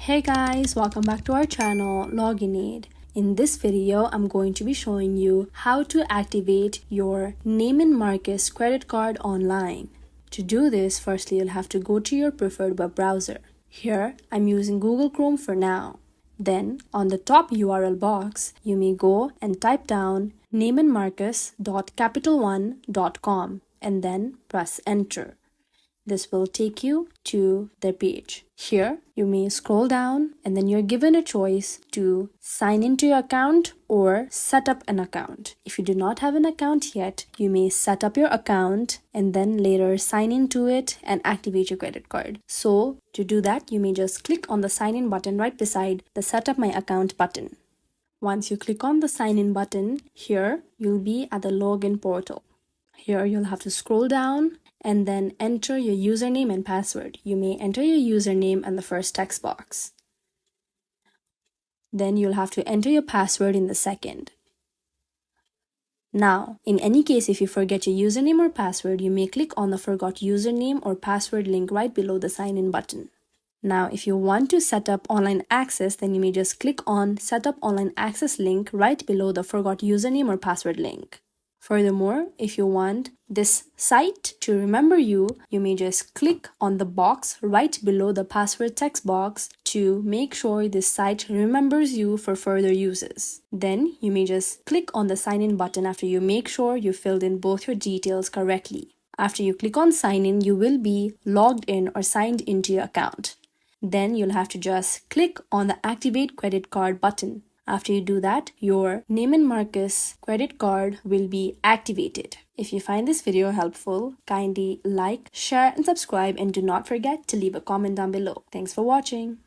Hey guys, welcome back to our channel Login Aid. In this video, I'm going to be showing you how to activate your Neiman Marcus credit card online. To do this, firstly you'll have to go to your preferred web browser. Here, I'm using Google Chrome for now. Then, on the top URL box, you may go and type down neimanmarcus.capital1.com and then press enter. This will take you to their page. Here, you may scroll down and then you're given a choice to sign into your account or set up an account. If you do not have an account yet, you may set up your account and then later sign into it and activate your credit card. So, to do that, you may just click on the sign in button right beside the set up my account button. Once you click on the sign in button, here you'll be at the login portal. Here you'll have to scroll down and then enter your username and password. You may enter your username in the first text box. Then you'll have to enter your password in the second. Now, in any case, if you forget your username or password, you may click on the forgot username or password link right below the sign in button. Now, if you want to set up online access, then you may just click on set up online access link right below the forgot username or password link. Furthermore, if you want this site to remember you, you may just click on the box right below the password text box to make sure this site remembers you for further uses. Then you may just click on the sign in button after you make sure you filled in both your details correctly. After you click on sign in, you will be logged in or signed into your account. Then you'll have to just click on the activate credit card button. After you do that, your Neiman Marcus credit card will be activated. If you find this video helpful, kindly like, share and subscribe, and do not forget to leave a comment down below. Thanks for watching.